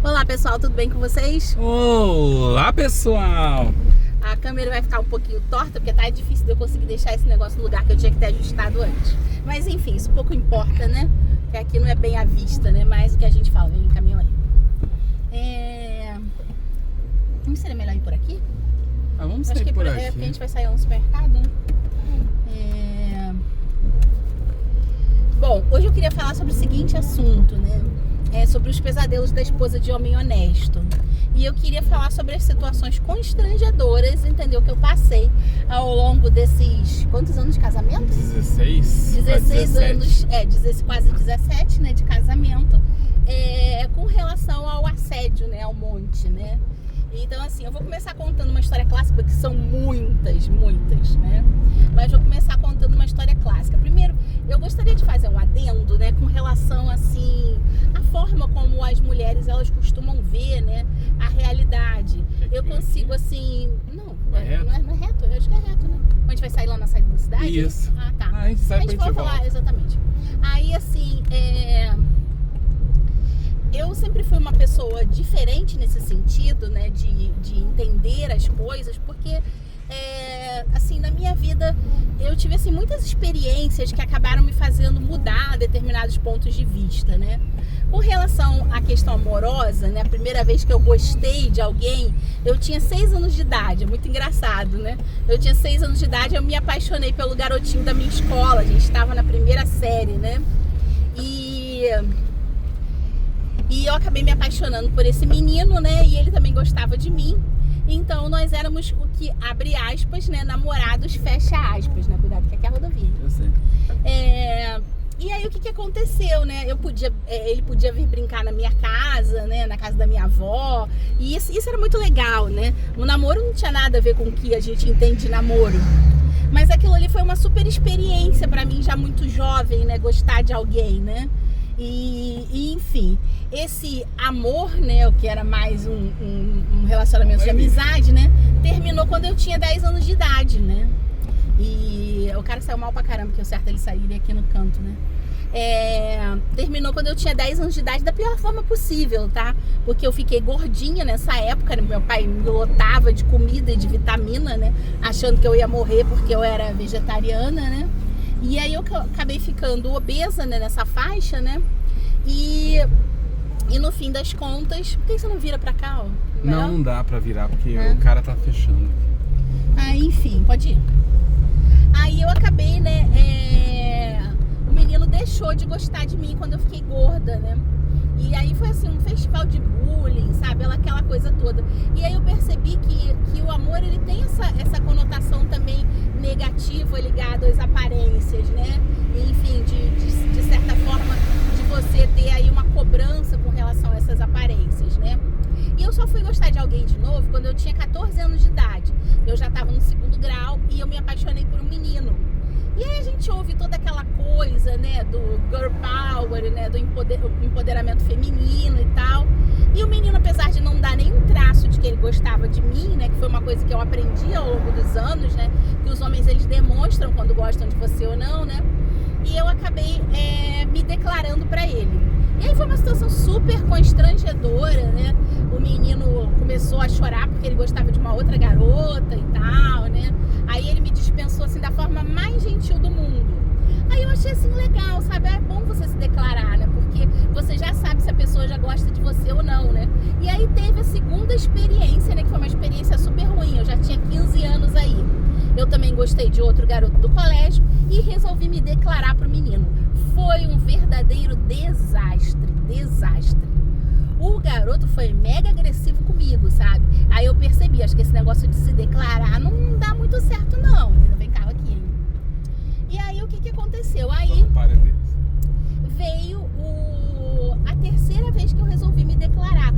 Olá pessoal, tudo bem com vocês? Olá pessoal! A câmera vai ficar um pouquinho torta porque tá difícil de eu conseguir deixar esse negócio no lugar que eu tinha que ter ajustado antes. Mas enfim, isso pouco importa, né? Porque aqui não é bem à vista, né? Mas o que a gente fala, vem caminhão aí. Não seria melhor ir por aqui? Vamos sair por aqui. É porque a gente vai sair a um supermercado, né? Bom, hoje eu queria falar sobre o seguinte assunto, né? Sobre os pesadelos da esposa de homem honesto. E eu queria falar sobre as situações constrangedoras, entendeu? Que eu passei ao longo desses... Quantos anos de casamento? 16 anos, quase 17, né, de casamento, com relação ao assédio, né, ao monte, né? Então, assim, eu vou começar contando uma história clássica, porque são muitas, né? Mas vou começar contando uma história clássica. Primeiro, eu gostaria de fazer um adendo, né, com relação, assim, à forma como as mulheres, elas costumam ver, né, a realidade. Eu consigo, assim... Não é reto? Eu acho que é reto, né? A gente vai sair lá na saída da cidade? Isso. Ah, tá. A gente sai pra gente falar, volta. exatamente. Aí, assim, eu sempre fui uma pessoa diferente nesse sentido, né, de entender as coisas, porque, assim, na minha vida eu tive, assim, muitas experiências que acabaram me fazendo mudar determinados pontos de vista, né. Com relação à questão amorosa, né, a primeira vez que eu gostei de alguém, eu tinha 6 anos de idade, é muito engraçado, né. Eu tinha 6 anos de idade, eu me apaixonei pelo garotinho da minha escola, a gente estava na primeira série, né, e eu acabei me apaixonando por esse menino, né? E ele também gostava de mim. Então nós éramos o que, abre aspas, né? Namorados, fecha aspas, né? Cuidado que aqui é a rodovia. Eu sei. E aí o que aconteceu, né? Ele podia vir brincar na minha casa, né? Na casa da minha avó. E isso era muito legal, né? O namoro não tinha nada a ver com o que a gente entende de namoro. Mas aquilo ali foi uma super experiência pra mim, já muito jovem, né? Gostar de alguém, né? E enfim, esse amor, né, o que era mais um relacionamento de amizade, né, terminou quando eu tinha 10 anos de idade, né, e o cara saiu mal pra caramba, que o certo ele sairia aqui no canto, né, terminou quando eu tinha 10 anos de idade da pior forma possível, tá, porque eu fiquei gordinha nessa época, né? Meu pai me lotava de comida e de vitamina, né, achando que eu ia morrer porque eu era vegetariana, né. E aí eu acabei ficando obesa, né, nessa faixa, né? E no fim das contas... Por que você não vira pra cá, ó? Não dá pra virar, porque o cara tá fechando. Aí, enfim, pode ir. Aí eu acabei, né... O menino deixou de gostar de mim quando eu fiquei gorda, né? E aí foi assim, um festival de bullying, sabe? Aquela coisa toda. E aí eu percebi que o amor, ele tem essa conotação também negativa ligada às aparências, né? Enfim, de certa forma, de você ter aí uma cobrança com relação a essas aparências, né? E eu só fui gostar de alguém de novo quando eu tinha 14 anos de idade. Eu já estava no 2º grau e eu me apaixonei por um menino. E aí a gente ouve toda aquela coisa, né, do girl power, né, do empoderamento feminino e tal. E o menino, apesar de não dar nenhum traço de que ele gostava de mim, né, que foi uma coisa que eu aprendi ao longo dos anos, né, que os homens, eles demonstram quando gostam de você ou não, né. E eu acabei me declarando pra ele. E aí foi uma situação super constrangedora, né. O menino começou a chorar porque ele gostava de uma outra garota e tal, né. Aí ele me dispensou, assim, da forma mais gentil do mundo. Aí eu achei, assim, legal, sabe? É bom você se declarar, né? Porque você já sabe se a pessoa já gosta de você ou não, né? E aí teve a segunda experiência, né? Que foi uma experiência super ruim. Eu já tinha 15 anos aí. Eu também gostei de outro garoto do colégio e resolvi me declarar pro menino. Foi um verdadeiro desastre. O garoto foi mega agressivo comigo, sabe? Aí eu percebi, acho que esse negócio de se declarar não dá muito certo, não. Vem carro aqui, hein? E aí o que aconteceu? Aí veio a terceira vez que eu resolvi me declarar.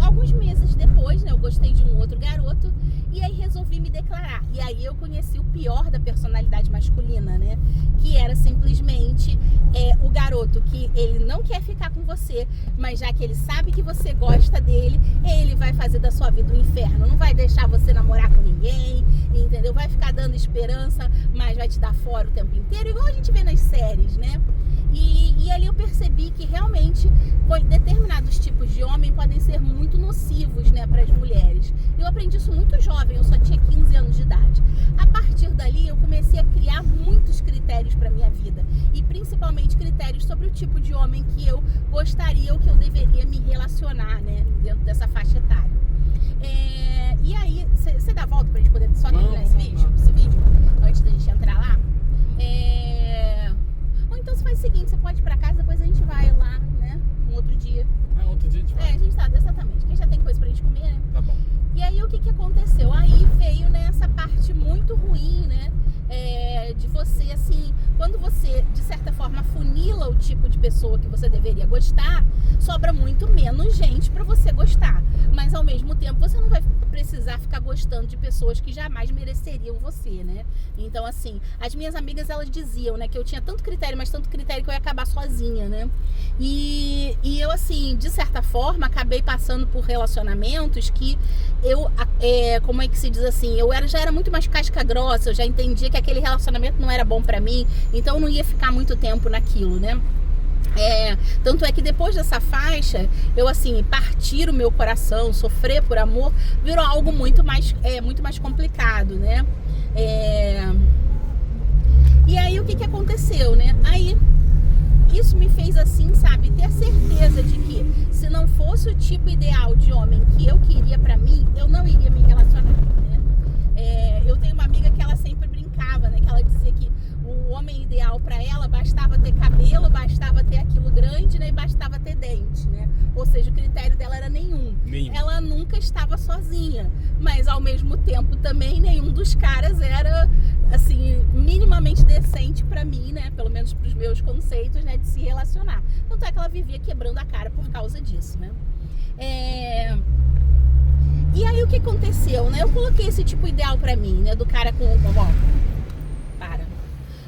Alguns meses depois, né? Eu gostei de um outro garoto e aí resolvi me declarar. E aí eu conheci o pior da personalidade masculina, né? Que era simplesmente o garoto que ele não quer ficar com você, mas já que ele sabe que você gosta dele, ele vai fazer da sua vida um inferno. Não vai deixar você namorar com ninguém, entendeu? Vai ficar dando esperança, mas vai te dar fora o tempo inteiro, igual a gente vê nas séries, né? E ali eu percebi que realmente determinados tipos de homem podem ser muito nocivos, né, para as mulheres. Eu aprendi isso muito jovem, eu só tinha 15 anos de idade. A partir dali eu comecei a criar muitos critérios para minha vida, e principalmente critérios sobre o tipo de homem que eu gostaria ou que eu deveria me relacionar, né, dentro dessa faixa etária. E aí, você dá a volta pra gente poder só terminar esse vídeo, antes da gente entrar lá? Ou então você faz o seguinte, você pode ir pra casa, depois a gente vai lá, né, um outro dia. Outro dia a gente vai. A gente tá, exatamente, que já tem coisa pra gente comer, né? Tá bom. E aí o que aconteceu? Aí veio, né, essa parte muito ruim, né, de você, assim, quando você, de certa forma, funila o tipo de pessoa que você deveria gostar, sobra muito menos gente pra você gostar. Mas, ao mesmo tempo, você não vai precisar ficar gostando de pessoas que jamais mereceriam você, né? Então, assim, as minhas amigas, elas diziam, né, que eu tinha tanto critério, mas tanto critério que eu ia acabar sozinha, né? E eu, assim, de certa forma, acabei passando por relacionamentos que eu, como é que se diz assim, já era muito mais casca grossa, eu já entendia que aquele relacionamento não era bom pra mim, então eu não ia ficar muito tempo naquilo, né? Tanto é que depois dessa faixa, eu, assim, partir o meu coração, sofrer por amor, virou algo muito mais complicado, né? E aí o que aconteceu, né? Aí isso me fez, assim, sabe, ter certeza de que se não fosse o tipo ideal de homem que eu queria pra mim, eu não iria me relacionar, né? Eu tenho uma amiga que ela sempre brincava, né? Que ela dizia que o homem ideal pra ela bastava ter cabelo, bastava ter aquilo grande, né? E bastava ter dente, né? Ou seja, o critério dela era nenhum. Ela nunca estava sozinha, mas ao mesmo tempo também nenhum dos caras era, assim, minimamente decente pra mim, né? Pelo menos pros meus conceitos, né? De se relacionar. Tanto é que ela vivia quebrando a cara por causa disso, né? E aí o que aconteceu, né? Eu coloquei esse tipo ideal pra mim, né? Do cara com...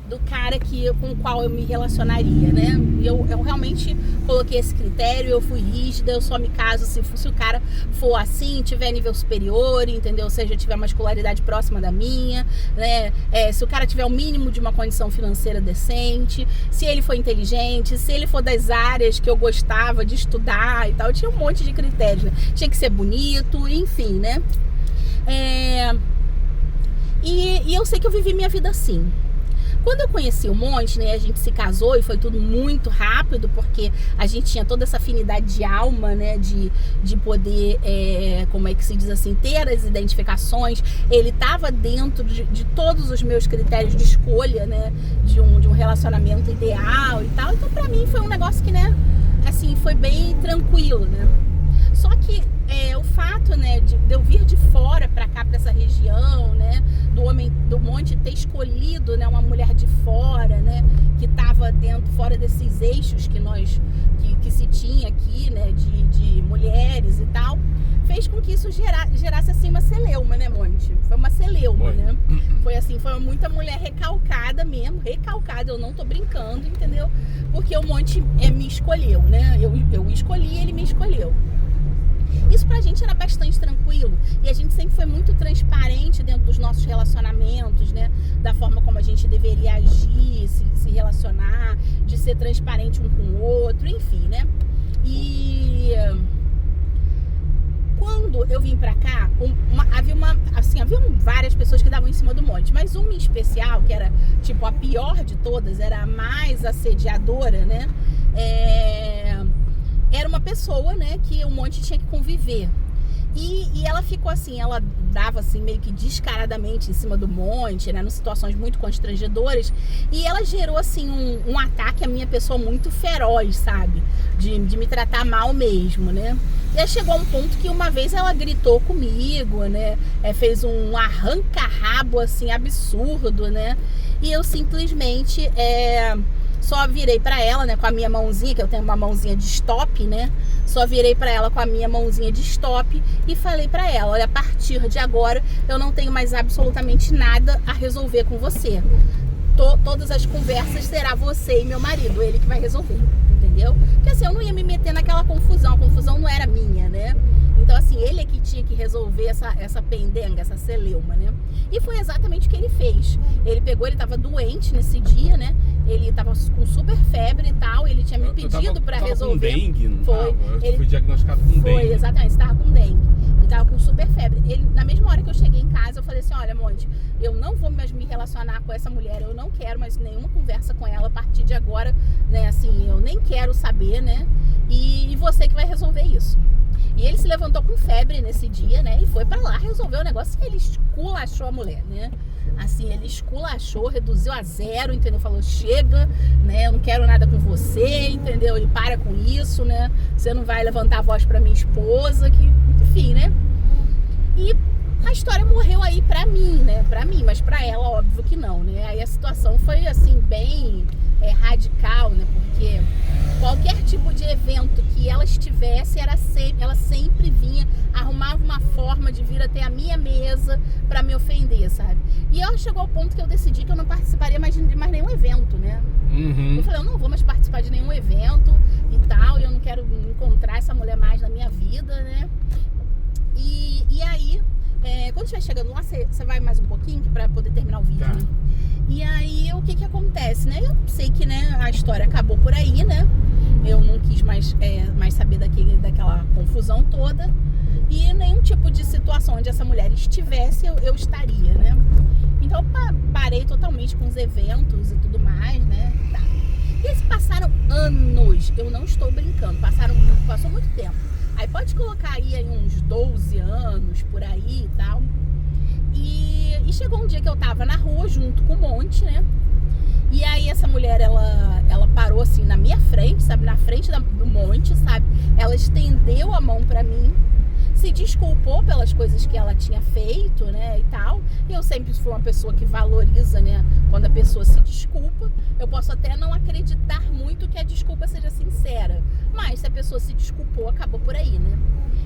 do cara com o qual eu me relacionaria, né? Eu realmente coloquei esse critério, eu fui rígida, eu só me caso se o cara for assim, tiver nível superior, entendeu? Ou seja, tiver uma escolaridade próxima da minha, né? Se o cara tiver o mínimo de uma condição financeira decente, se ele for inteligente, se ele for das áreas que eu gostava de estudar e tal, eu tinha um monte de critérios, né? Tinha que ser bonito, enfim, né? E eu sei que eu vivi minha vida assim. Quando eu conheci o Monte, né, a gente se casou e foi tudo muito rápido, porque a gente tinha toda essa afinidade de alma, né, de poder, como é que se diz assim, ter as identificações. Ele estava dentro de todos os meus critérios de escolha, né, de um relacionamento ideal e tal. Então, pra mim, foi um negócio que, né, assim, foi bem tranquilo, né. Só que o fato, né, de eu vir de fora pra cá, pra essa região, né, do Monte ter escolhido, né, uma mulher de fora, né, que tava fora desses eixos que se tinha aqui, né, de mulheres e tal, fez com que isso gerasse, assim, uma celeuma, né, Monte? Foi uma celeuma, né? Foi assim, foi muita mulher recalcada mesmo, recalcada, eu não tô brincando, entendeu? Porque o Monte me escolheu, né? Eu escolhi, ele me escolheu. Isso pra gente era bastante tranquilo, e a gente sempre foi muito transparente dentro dos nossos relacionamentos, né? Da forma como a gente deveria agir, se relacionar, de ser transparente um com o outro, enfim, né? E quando eu vim pra cá, havia várias pessoas que davam em cima do Monte, mas uma em especial, que era tipo a pior de todas, era a mais assediadora, né? Era uma pessoa, né, que o Monte tinha que conviver. E ela ficou assim, ela dava assim meio que descaradamente em cima do Monte, né, em situações muito constrangedoras, e ela gerou assim um ataque à minha pessoa muito feroz, sabe, de me tratar mal mesmo, né. E aí chegou um ponto que uma vez ela gritou comigo, né, fez um arranca-rabo assim absurdo, né, e eu simplesmente só virei pra ela, né, com a minha mãozinha, que eu tenho uma mãozinha de stop, né, só virei pra ela com a minha mãozinha de stop e falei pra ela, olha, a partir de agora eu não tenho mais absolutamente nada a resolver com você. Todas as conversas será você e meu marido, ele que vai resolver, entendeu? Porque assim, eu não ia me meter naquela confusão, a confusão não era minha, né? Então assim, ele é que tinha que resolver essa pendenga, essa celeuma, né? E foi exatamente o que ele fez. Ele pegou, ele tava doente nesse dia, né? ele tava com super febre e tal, ele tinha me pedido pra resolver. Com dengue, não foi. Ele foi diagnosticado com dengue. Foi, exatamente, estava com dengue. Ele tava com super febre. Ele, na mesma hora que eu cheguei em casa, eu falei assim, olha, Monte, eu não vou mais me relacionar com essa mulher, eu não quero mais nenhuma conversa com ela a partir de agora, né, assim, eu nem quero saber, né, e você que vai resolver isso. E ele se levantou com febre nesse dia, né, e foi pra lá resolver o negócio, e ele esculachou a mulher, né. Assim, ele esculachou, reduziu a zero, entendeu? Falou, chega, né? Eu não quero nada com você, entendeu? E para com isso, né? Você não vai levantar a voz pra minha esposa, que, enfim, né? E a história morreu aí pra mim, né? Pra mim, mas pra ela, óbvio que não, né? Aí a situação foi, assim, bem radical, né? Porque qualquer tipo de evento que ela estivesse, ela sempre vinha, arrumava uma forma de vir até a minha mesa pra me ofender, sabe? E ela chegou ao ponto que eu decidi que eu não participaria mais de mais nenhum evento, né? Uhum. Eu falei, eu não vou mais participar de nenhum evento e tal, e eu não quero encontrar essa mulher mais na minha vida, né? E aí, quando estiver chegando lá, você vai mais um pouquinho pra poder terminar o vídeo, tá, né? E aí, o que acontece, né? Eu sei que, né, a história acabou por aí, né? Eu não quis mais saber daquela confusão toda. E nenhum tipo de situação onde essa mulher estivesse, eu estaria, né? Então, eu parei totalmente com os eventos e tudo mais, né? Tá. E se passaram anos, eu não estou brincando, passou muito tempo. Aí pode colocar aí uns 12 anos, por aí e tal. E chegou um dia que eu tava na rua junto com o Monte, né? E aí essa mulher, ela parou assim na minha frente, sabe? Na frente do Monte, sabe? Ela estendeu a mão pra mim, se desculpou pelas coisas que ela tinha feito, né, e tal. E eu sempre fui uma pessoa que valoriza, né, quando a pessoa se desculpa. Eu posso até não acreditar muito que a desculpa seja sincera, mas se a pessoa se desculpou, acabou por aí, né?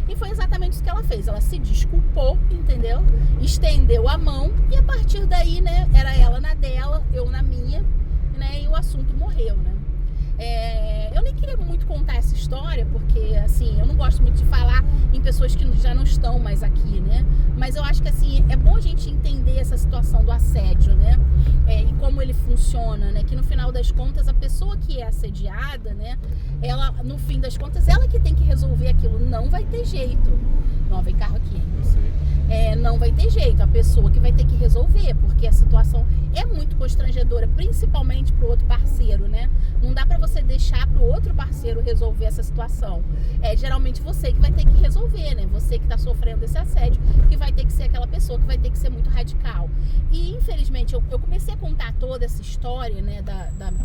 E foi exatamente isso que ela fez. Ela se desculpou, entendeu? Estendeu a mão e a partir daí, né, era ela na dela, eu na minha, né, e o assunto morreu, né? Eu nem queria muito contar essa história, porque, assim, eu não gosto muito de falar em pessoas que já não estão mais aqui, né? Mas eu acho que, assim, é bom a gente entender essa situação do assédio, né? E como ele funciona, né? Que no final das contas, a pessoa que é assediada, né? Ela, no fim das contas, ela que tem que resolver aquilo. Não vai ter jeito. Não, vem carro aqui, hein? Eu sei. Não vai ter jeito, a pessoa que vai ter que resolver, porque a situação é muito constrangedora, principalmente pro outro parceiro, né? Não dá pra você deixar pro outro parceiro resolver essa situação. É geralmente você que vai ter que resolver, né? Você que tá sofrendo esse assédio, que vai ter que ser aquela pessoa que vai ter que ser muito radical. E infelizmente eu comecei a contar toda essa história, né?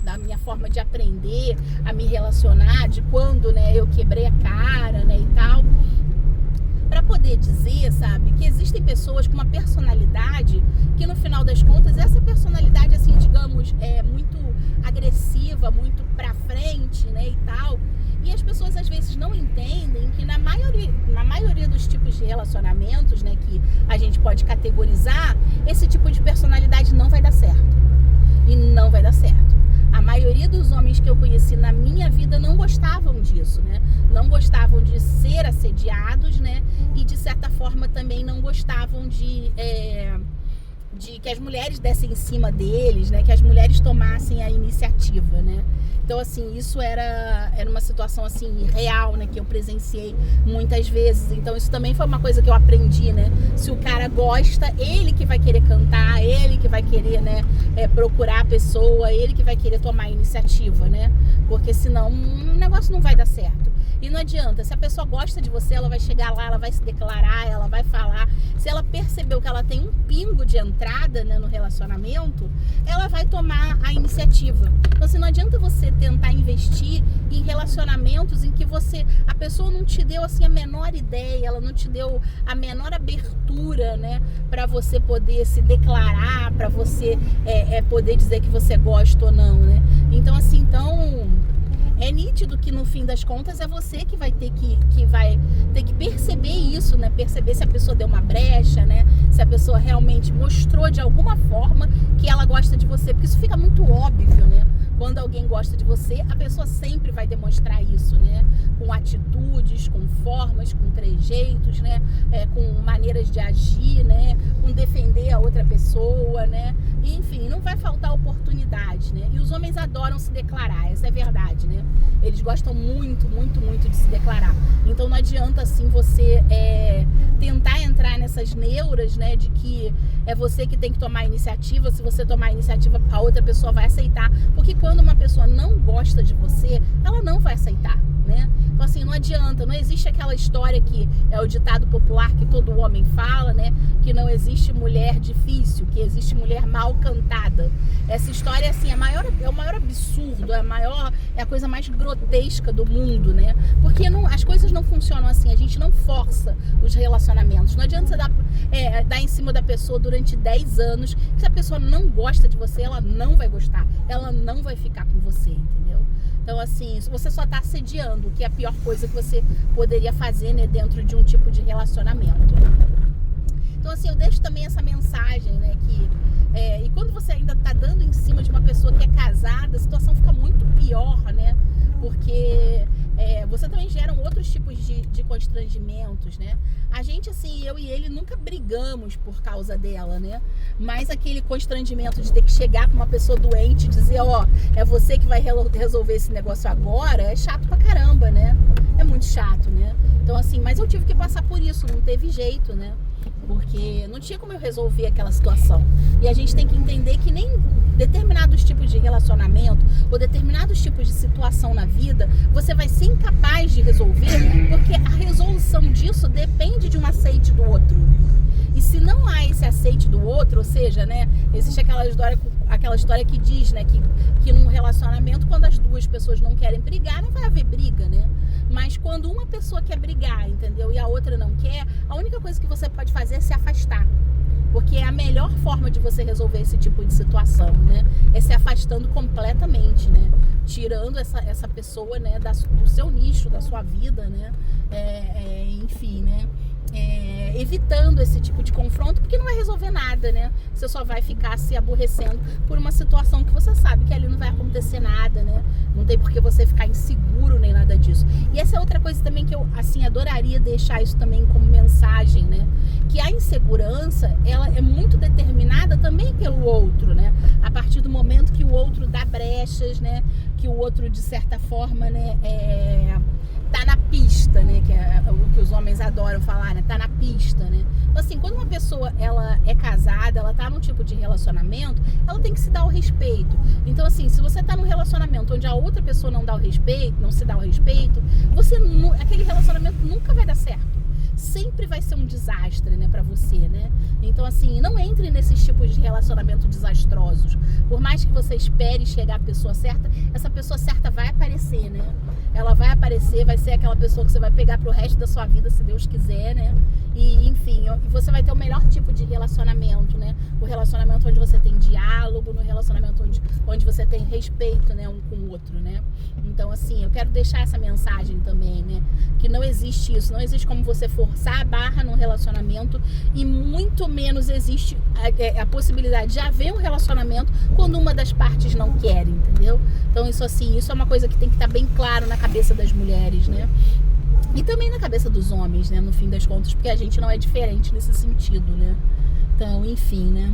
Da minha forma de aprender a me relacionar, de quando, né, eu quebrei a cara, né, e tal, para poder dizer, sabe, que existem pessoas com uma personalidade que no final das contas, essa personalidade, assim, digamos, é muito agressiva, muito pra frente, né, e tal, e as pessoas às vezes não entendem que na maioria dos tipos de relacionamentos, né, que a gente pode categorizar, esse tipo de personalidade não vai dar certo, e não vai dar certo. A maioria dos homens que eu conheci na minha vida não gostavam disso, né? Não gostavam de ser assediados, né? E de certa forma também não gostavam de que as mulheres dessem em cima deles, né? Que as mulheres tomassem a iniciativa, né? Então, assim, isso era uma situação, assim, real, né? Que eu presenciei muitas vezes. Então, isso também foi uma coisa que eu aprendi, né? Se o cara gosta, ele que vai querer cantar, ele que vai querer, né? Procurar a pessoa, ele que vai querer tomar a iniciativa, né? Porque senão o negócio não vai dar certo. E não adianta, se a pessoa gosta de você, ela vai chegar lá, ela vai se declarar, ela vai falar. Se ela percebeu que ela tem um pingo de entrada, né, no relacionamento, ela vai tomar a iniciativa. Então, assim, não adianta você tentar investir em relacionamentos em que a pessoa não te deu, assim, a menor ideia, ela não te deu a menor abertura, né, para você poder se declarar, para você poder dizer que você gosta ou não, né? Então, assim, é nítido que no fim das contas é você que vai ter que perceber isso, né? Perceber se a pessoa deu uma brecha, né? Se a pessoa realmente mostrou de alguma forma que ela gosta de você, porque isso fica muito óbvio, né? Quando alguém gosta de você, a pessoa sempre vai demonstrar isso, né? Com atitudes, com formas, com trejeitos, né? Com maneiras de agir, né? Com defender a outra pessoa, né? E, enfim, não vai faltar oportunidade, né? E os homens adoram se declarar, essa é a verdade, né? Eles gostam muito, muito, muito de se declarar. Então não adianta, assim, você tentar entrar nessas neuras, né? De que é você que tem que tomar a iniciativa. Se você tomar a iniciativa, a outra pessoa vai aceitar. Porque quando uma pessoa não gosta de você, ela não vai aceitar, né? Então, assim, não adianta. Não existe aquela história que é o ditado popular que todo homem fala, né? Que não existe mulher difícil, que existe mulher mal cantada. Essa história, assim, é o maior absurdo, é a coisa mais grotesca do mundo, né? Porque as coisas não funcionam assim. A gente não força os relacionamentos. Não adianta você dar em cima da pessoa durante 10 anos, que se a pessoa não gosta de você, ela não vai gostar. Ela não vai ficar com você, entendeu? Então, assim, você só está assediando, que é a pior coisa que você poderia fazer, né, dentro de um tipo de relacionamento. Então, assim, eu deixo também essa mensagem, né, e quando você ainda está dando em cima de uma pessoa que é casada, a situação fica muito pior, né, porque você também gera outros tipos de constrangimentos, né. A gente, assim, eu e ele nunca brigamos por causa dela, né, mas aquele constrangimento de ter que chegar para uma pessoa doente e dizer, é você que vai resolver esse negócio agora, é chato pra caramba, né, é muito chato, né. Então, assim, mas eu tive que passar por isso, não teve jeito, né. Porque não tinha como eu resolver aquela situação. E a gente tem que entender que nem determinados tipos de relacionamento ou determinados tipos de situação na vida você vai ser incapaz de resolver, porque a resolução disso depende de um aceite do outro. E se não há esse aceite do outro, ou seja, né, existe aquela história que diz, né, que num relacionamento, quando as duas pessoas não querem brigar, não vai haver briga, né? Mas quando uma pessoa quer brigar, entendeu? E a outra não quer, a única coisa que você pode fazer é se afastar. Porque é a melhor forma de você resolver esse tipo de situação, né? É se afastando completamente, né? Tirando essa pessoa, né, do seu nicho, da sua vida, né? Enfim, né? Evitando esse tipo de confronto, porque não vai resolver nada, né? Você só vai ficar se aborrecendo por uma situação que você sabe que ali não vai acontecer nada, né? Não tem por que você ficar inseguro nem nada disso. E essa é outra coisa também que eu, assim, adoraria deixar isso também como mensagem, né? Que a insegurança, ela é muito determinada também pelo outro, né? A partir do momento que o outro dá brechas, né? Que o outro, de certa forma, né? Tá na pista, né? Que é o que os homens adoram falar, né? Tá na pista, né? Então, assim, quando uma pessoa, ela é casada, ela tá num tipo de relacionamento, ela tem que se dar o respeito. Então, assim, se você tá num relacionamento onde a outra pessoa não dá o respeito, não se dá o respeito, aquele relacionamento nunca vai dar certo. Sempre vai ser um desastre, né, pra você, né? Então, assim, não entre nesses tipos de relacionamento desastrosos. Por mais que você espere chegar a pessoa certa, essa pessoa certa vai aparecer, né? Ela vai aparecer, vai ser aquela pessoa que você vai pegar pro resto da sua vida, se Deus quiser, né? E, enfim, você vai ter o melhor tipo de relacionamento, né? O relacionamento onde você tem diálogo, no relacionamento onde você tem respeito, né, um com o outro, né? Então, assim, eu quero deixar essa mensagem também, né? Que não existe isso, não existe como você forçar a barra num relacionamento e muito menos existe a possibilidade de haver um relacionamento quando uma das partes não quer, entendeu? Então, isso, assim, isso é uma coisa que tem que estar bem claro na cabeça das mulheres, né? E também na cabeça dos homens, né? No fim das contas, porque a gente não é diferente nesse sentido, né? Então, enfim, né?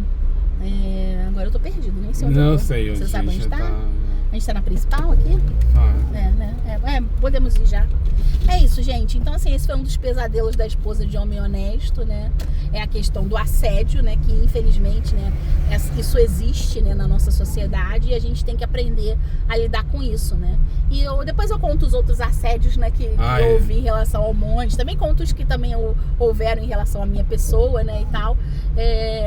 Agora eu tô perdido, nem sei onde eu tô. Não sei onde. Você sabe onde tá? tá? A gente tá na principal aqui? né? Podemos ir já. É isso, gente. Então, assim, esse foi um dos pesadelos da esposa de homem honesto, né? É a questão do assédio, né? Que, infelizmente, né? Isso existe, né? Na nossa sociedade e a gente tem que aprender a lidar com isso, né? E depois eu conto os outros assédios, né? Que eu ouvi em relação ao monte. Também conto os que também houveram em relação à minha pessoa, né? E tal.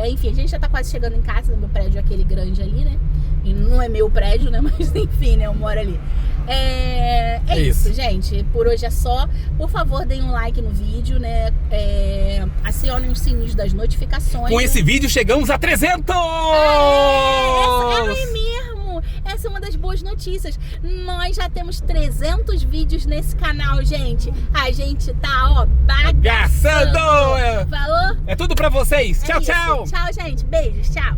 Enfim, a gente já tá quase chegando em casa, no meu prédio aquele grande ali, né? E não é meu prédio, né? Mas, enfim, né? Eu moro ali. É isso, gente. Por hoje é só. Por favor, deem um like no vídeo, né? Acionem os sininhos das notificações. Com esse vídeo chegamos a 300! É mesmo! Essa é uma das boas notícias. Nós já temos 300 vídeos nesse canal, gente. A gente tá, ó, bagaçando. Bagaçando! Falou? É tudo pra vocês. Tchau, isso. tchau! Tchau, gente. Beijos. Tchau.